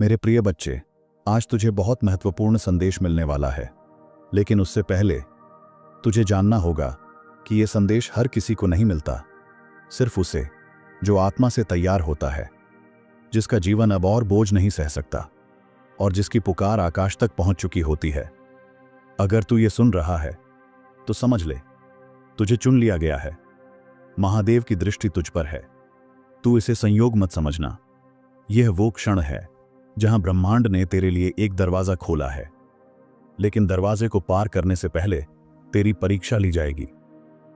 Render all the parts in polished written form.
मेरे प्रिय बच्चे, आज तुझे बहुत महत्वपूर्ण संदेश मिलने वाला है, लेकिन उससे पहले तुझे जानना होगा कि यह संदेश हर किसी को नहीं मिलता, सिर्फ उसे जो आत्मा से तैयार होता है, जिसका जीवन अब और बोझ नहीं सह सकता और जिसकी पुकार आकाश तक पहुंच चुकी होती है। अगर तू ये सुन रहा है तो समझ ले, तुझे चुन लिया गया है। महादेव की दृष्टि तुझ पर है। तू इसे संयोग मत समझना। यह वो क्षण है जहां ब्रह्मांड ने तेरे लिए एक दरवाजा खोला है, लेकिन दरवाजे को पार करने से पहले तेरी परीक्षा ली जाएगी।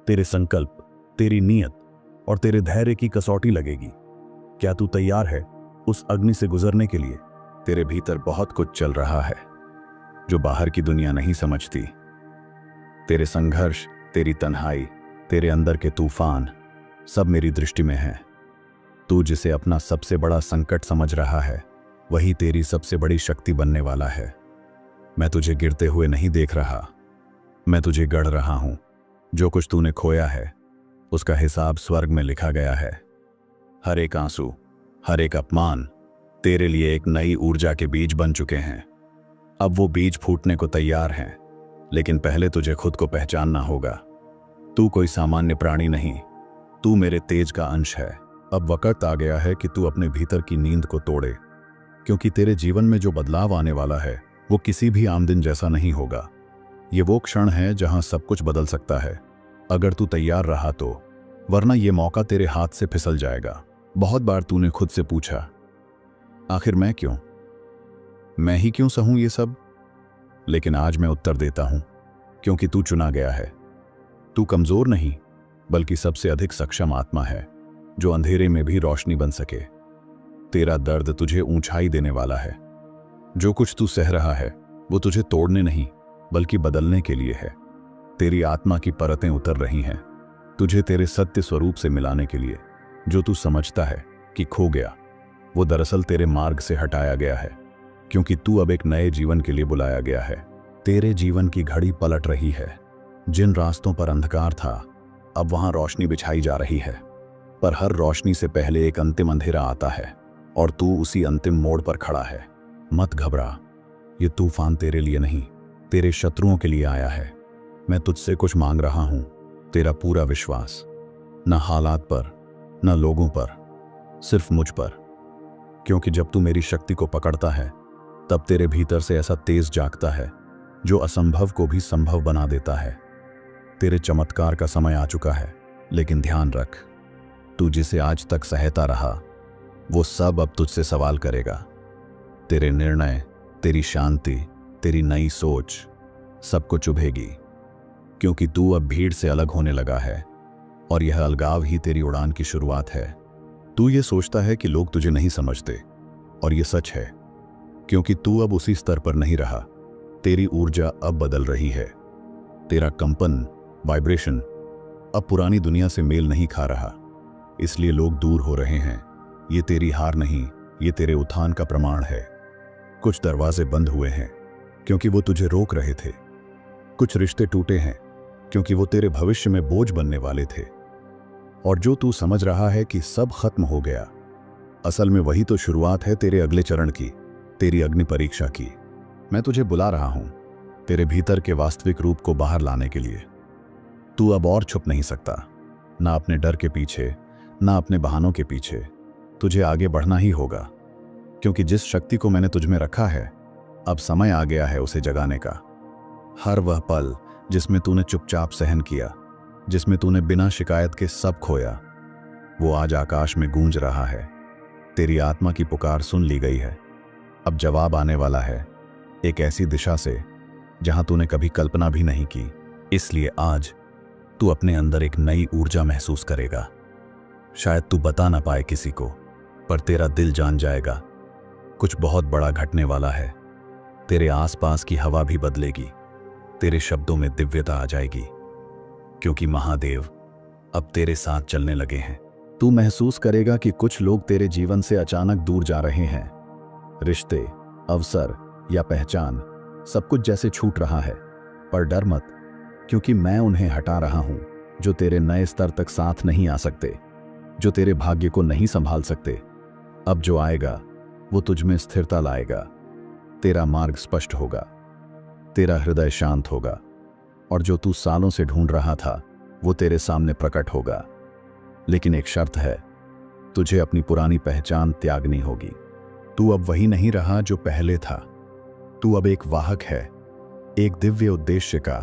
तेरे संकल्प, तेरी नीयत और तेरे धैर्य की कसौटी लगेगी। क्या तू तैयार है उस अग्नि से गुजरने के लिए? तेरे भीतर बहुत कुछ चल रहा है जो बाहर की दुनिया नहीं समझती। तेरे संघर्ष, तेरी तन्हाई, तेरे अंदर के तूफान सब मेरी दृष्टि में हैं। तू जिसे अपना सबसे बड़ा संकट समझ रहा है, वही तेरी सबसे बड़ी शक्ति बनने वाला है। मैं तुझे गिरते हुए नहीं देख रहा, मैं तुझे गढ़ रहा हूं। जो कुछ तूने खोया है उसका हिसाब स्वर्ग में लिखा गया है। हर एक आंसू, हर एक अपमान तेरे लिए एक नई ऊर्जा के बीज बन चुके हैं। अब वो बीज फूटने को तैयार हैं, लेकिन पहले तुझे खुद को पहचानना होगा। तू कोई सामान्य प्राणी नहीं, तू मेरे तेज का अंश है। अब वक्त आ गया है कि तू अपने भीतर की नींद को तोड़े, क्योंकि तेरे जीवन में जो बदलाव आने वाला है वो किसी भी आम दिन जैसा नहीं होगा। ये वो क्षण है जहां सब कुछ बदल सकता है, अगर तू तैयार रहा तो, वरना ये मौका तेरे हाथ से फिसल जाएगा। बहुत बार तूने खुद से पूछा, आखिर मैं क्यों, मैं ही क्यों सहूं ये सब? लेकिन आज मैं उत्तर देता हूं, क्योंकि तू चुना गया है। तू कमजोर नहीं, बल्कि सबसे अधिक सक्षम आत्मा है जो अंधेरे में भी रोशनी बन सके। तेरा दर्द तुझे ऊंचाई देने वाला है। जो कुछ तू सह रहा है वो तुझे तोड़ने नहीं, बल्कि बदलने के लिए है। तेरी आत्मा की परतें उतर रही हैं, तुझे तेरे सत्य स्वरूप से मिलाने के लिए। जो तू समझता है कि खो गया, वो दरअसल तेरे मार्ग से हटाया गया है, क्योंकि तू अब एक नए जीवन के लिए बुलाया गया है। तेरे जीवन की घड़ी पलट रही है। जिन रास्तों पर अंधकार था, अब वहां रोशनी बिछाई जा रही है। पर हर रोशनी से पहले एक अंतिम अंधेरा आता है, और तू उसी अंतिम मोड़ पर खड़ा है। मत घबरा, ये तूफान तेरे लिए नहीं, तेरे शत्रुओं के लिए आया है। मैं तुझसे कुछ मांग रहा हूं, तेरा पूरा विश्वास। न हालात पर, न लोगों पर, सिर्फ मुझ पर। क्योंकि जब तू मेरी शक्ति को पकड़ता है, तब तेरे भीतर से ऐसा तेज जागता है जो असंभव को भी संभव बना देता है। तेरे चमत्कार का समय आ चुका है, लेकिन ध्यान रख, तू जिसे आज तक सहता रहा, वो सब अब तुझसे सवाल करेगा। तेरे निर्णय, तेरी शांति, तेरी नई सोच सबको चुभेगी, क्योंकि तू अब भीड़ से अलग होने लगा है, और यह अलगाव ही तेरी उड़ान की शुरुआत है। तू ये सोचता है कि लोग तुझे नहीं समझते, और ये सच है, क्योंकि तू अब उसी स्तर पर नहीं रहा। तेरी ऊर्जा अब बदल रही है। तेरा कंपन, वाइब्रेशन अब पुरानी दुनिया से मेल नहीं खा रहा, इसलिए लोग दूर हो रहे हैं। ये तेरी हार नहीं, ये तेरे उत्थान का प्रमाण है। कुछ दरवाजे बंद हुए हैं क्योंकि वो तुझे रोक रहे थे। कुछ रिश्ते टूटे हैं क्योंकि वो तेरे भविष्य में बोझ बनने वाले थे। और जो तू समझ रहा है कि सब खत्म हो गया, असल में वही तो शुरुआत है तेरे अगले चरण की, तेरी अग्नि परीक्षा की। मैं तुझे बुला रहा हूं तेरे भीतर के वास्तविक रूप को बाहर लाने के लिए। तू अब और छुप नहीं सकता, ना अपने डर के पीछे, ना अपने बहानों के पीछे। तुझे आगे बढ़ना ही होगा, क्योंकि जिस शक्ति को मैंने तुझ में रखा है, अब समय आ गया है उसे जगाने का। हर वह पल जिसमें तूने चुपचाप सहन किया, जिसमें तूने बिना शिकायत के सब खोया, वो आज आकाश में गूंज रहा है। तेरी आत्मा की पुकार सुन ली गई है। अब जवाब आने वाला है, एक ऐसी दिशा से जहां तूने कभी कल्पना भी नहीं की। इसलिए आज तू अपने अंदर एक नई ऊर्जा महसूस करेगा। शायद तू बता ना पाए किसी को, पर तेरा दिल जान जाएगा, कुछ बहुत बड़ा घटने वाला है। तेरे आसपास की हवा भी बदलेगी, तेरे शब्दों में दिव्यता आ जाएगी, क्योंकि महादेव अब तेरे साथ चलने लगे हैं। तू महसूस करेगा कि कुछ लोग तेरे जीवन से अचानक दूर जा रहे हैं। रिश्ते, अवसर या पहचान, सब कुछ जैसे छूट रहा है। पर डर मत, क्योंकि मैं उन्हें हटा रहा हूं जो तेरे नए स्तर तक साथ नहीं आ सकते, जो तेरे भाग्य को नहीं संभाल सकते। अब जो आएगा वो तुझ में स्थिरता लाएगा। तेरा मार्ग स्पष्ट होगा, तेरा हृदय शांत होगा, और जो तू सालों से ढूंढ रहा था वो तेरे सामने प्रकट होगा। लेकिन एक शर्त है, तुझे अपनी पुरानी पहचान त्यागनी होगी। तू अब वही नहीं रहा जो पहले था। तू अब एक वाहक है, एक दिव्य उद्देश्य का,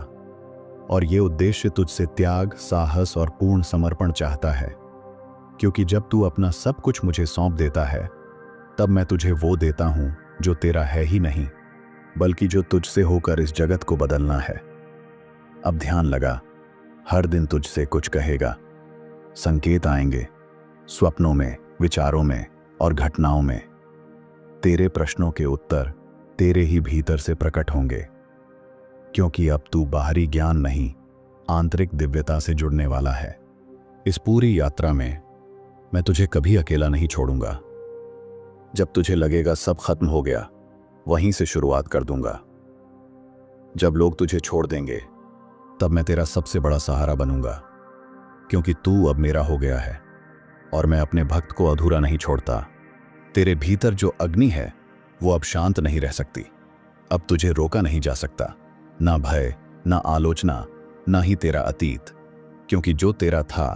और ये उद्देश्य तुझसे त्याग, साहस और पूर्ण समर्पण चाहता है। क्योंकि जब तू अपना सब कुछ मुझे सौंप देता है, तब मैं तुझे वो देता हूं जो तेरा है ही नहीं, बल्कि जो तुझसे होकर इस जगत को बदलना है। अब ध्यान लगा, हर दिन तुझसे कुछ कहेगा। संकेत आएंगे, स्वप्नों में, विचारों में और घटनाओं में। तेरे प्रश्नों के उत्तर तेरे ही भीतर से प्रकट होंगे, क्योंकि अब तू बाहरी ज्ञान नहीं, आंतरिक दिव्यता से जुड़ने वाला है। इस पूरी यात्रा में मैं तुझे कभी अकेला नहीं छोड़ूंगा। जब तुझे लगेगा सब खत्म हो गया, वहीं से शुरुआत कर दूंगा। जब लोग तुझे छोड़ देंगे, तब मैं तेरा सबसे बड़ा सहारा बनूंगा, क्योंकि तू अब मेरा हो गया है और मैं अपने भक्त को अधूरा नहीं छोड़ता। तेरे भीतर जो अग्नि है वो अब शांत नहीं रह सकती। अब तुझे रोका नहीं जा सकता, ना भय, ना आलोचना, ना ही तेरा अतीत, क्योंकि जो तेरा था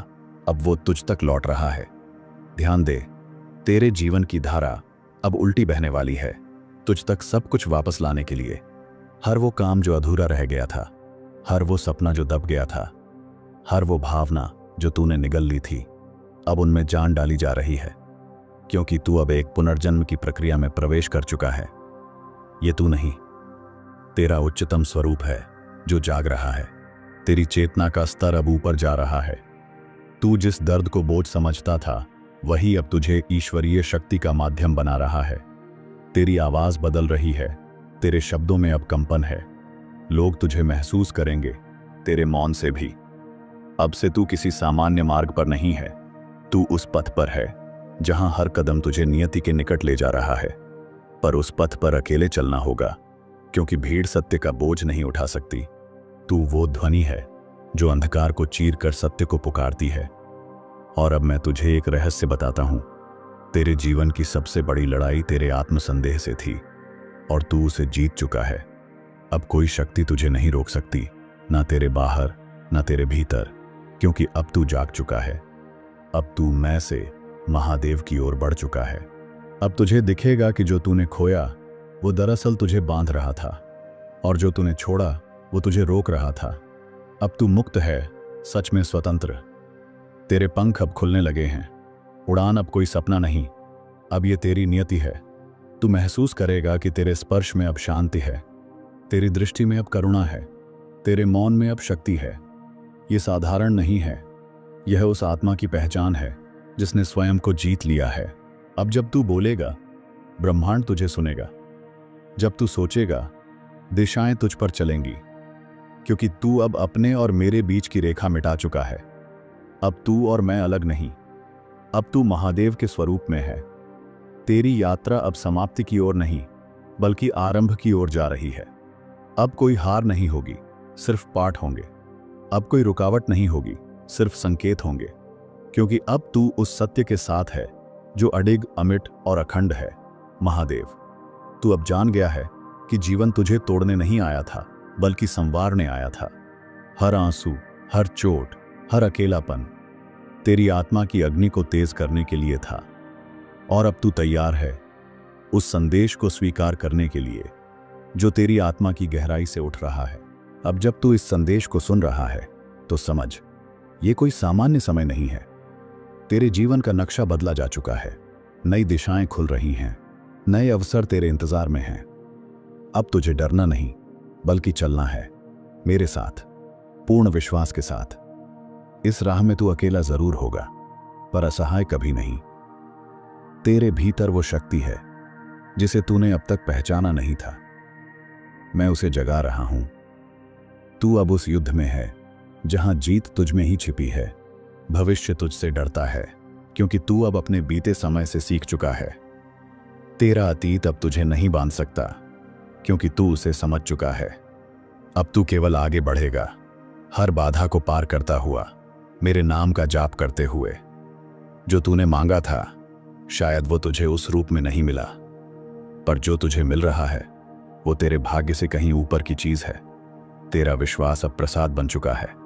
अब वो तुझ तक लौट रहा है। ध्यान दे, तेरे जीवन की धारा अब उल्टी बहने वाली है, तुझ तक सब कुछ वापस लाने के लिए। हर वो काम जो अधूरा रह गया था, हर वो सपना जो दब गया था, हर वो भावना जो तूने निगल ली थी, अब उनमें जान डाली जा रही है, क्योंकि तू अब एक पुनर्जन्म की प्रक्रिया में प्रवेश कर चुका है। ये तू नहीं, तेरा उच्चतम स्वरूप है जो जाग रहा है। तेरी चेतना का स्तर अब ऊपर जा रहा है। तू जिस दर्द को बोझ समझता था, वही अब तुझे ईश्वरीय शक्ति का माध्यम बना रहा है। तेरी आवाज बदल रही है, तेरे शब्दों में अब कंपन है। लोग तुझे महसूस करेंगे, तेरे मौन से भी। अब से तू किसी सामान्य मार्ग पर नहीं है, तू उस पथ पर है जहां हर कदम तुझे नियति के निकट ले जा रहा है। पर उस पथ पर अकेले चलना होगा, क्योंकि भीड़ सत्य का बोझ नहीं उठा सकती। तू वो ध्वनि है जो अंधकार को चीर कर सत्य को पुकारती है। और अब मैं तुझे एक रहस्य बताता हूं। तेरे जीवन की सबसे बड़ी लड़ाई तेरे आत्मसंदेह से थी, और तू उसे जीत चुका है। अब कोई शक्ति तुझे नहीं रोक सकती, ना तेरे बाहर ना तेरे भीतर, क्योंकि अब तू जाग चुका है। अब तू मैं से महादेव की ओर बढ़ चुका है। अब तुझे दिखेगा कि जो तूने खोया वो दरअसल तुझे बांध रहा था, और जो तूने छोड़ा वो तुझे रोक रहा था। अब तू मुक्त है, सच में स्वतंत्र। तेरे पंख अब खुलने लगे हैं। उड़ान अब कोई सपना नहीं, अब ये तेरी नियति है। तू महसूस करेगा कि तेरे स्पर्श में अब शांति है, तेरी दृष्टि में अब करुणा है, तेरे मौन में अब शक्ति है। ये साधारण नहीं है, यह उस आत्मा की पहचान है जिसने स्वयं को जीत लिया है। अब जब तू बोलेगा, ब्रह्मांड तुझे सुनेगा। जब तू सोचेगा, दिशाएं तुझ पर चलेंगी, क्योंकि तू अब अपने और मेरे बीच की रेखा मिटा चुका है। अब तू और मैं अलग नहीं, अब तू महादेव के स्वरूप में है। तेरी यात्रा अब समाप्ति की ओर नहीं, बल्कि आरंभ की ओर जा रही है। अब कोई हार नहीं होगी, सिर्फ पाठ होंगे। अब कोई रुकावट नहीं होगी, सिर्फ संकेत होंगे, क्योंकि अब तू उस सत्य के साथ है जो अडिग, अमिट और अखंड है, महादेव। तू अब जान गया है कि जीवन तुझे तोड़ने नहीं आया था, बल्कि संवारने आया था। हर आंसू, हर चोट, हर अकेलापन तेरी आत्मा की अग्नि को तेज करने के लिए था। और अब तू तैयार है उस संदेश को स्वीकार करने के लिए जो तेरी आत्मा की गहराई से उठ रहा है। अब जब तू इस संदेश को सुन रहा है, तो समझ, ये कोई सामान्य समय नहीं है। तेरे जीवन का नक्शा बदला जा चुका है, नई दिशाएं खुल रही हैं, नए अवसर तेरे इंतजार में हैं। अब तुझे डरना नहीं, बल्कि चलना है मेरे साथ, पूर्ण विश्वास के साथ। इस राह में तू अकेला जरूर होगा, पर असहाय कभी नहीं। तेरे भीतर वो शक्ति है जिसे तूने अब तक पहचाना नहीं था। मैं उसे जगा रहा हूं। तू अब उस युद्ध में है जहां जीत तुझ में ही छिपी है। भविष्य तुझसे डरता है, क्योंकि तू अब अपने बीते समय से सीख चुका है। तेरा अतीत अब तुझे नहीं बांध सकता, क्योंकि तू उसे समझ चुका है। अब तू केवल आगे बढ़ेगा, हर बाधा को पार करता हुआ, मेरे नाम का जाप करते हुए। जो तूने मांगा था, शायद वो तुझे उस रूप में नहीं मिला, पर जो तुझे मिल रहा है वो तेरे भाग्य से कहीं ऊपर की चीज है। तेरा विश्वास अब प्रसाद बन चुका है।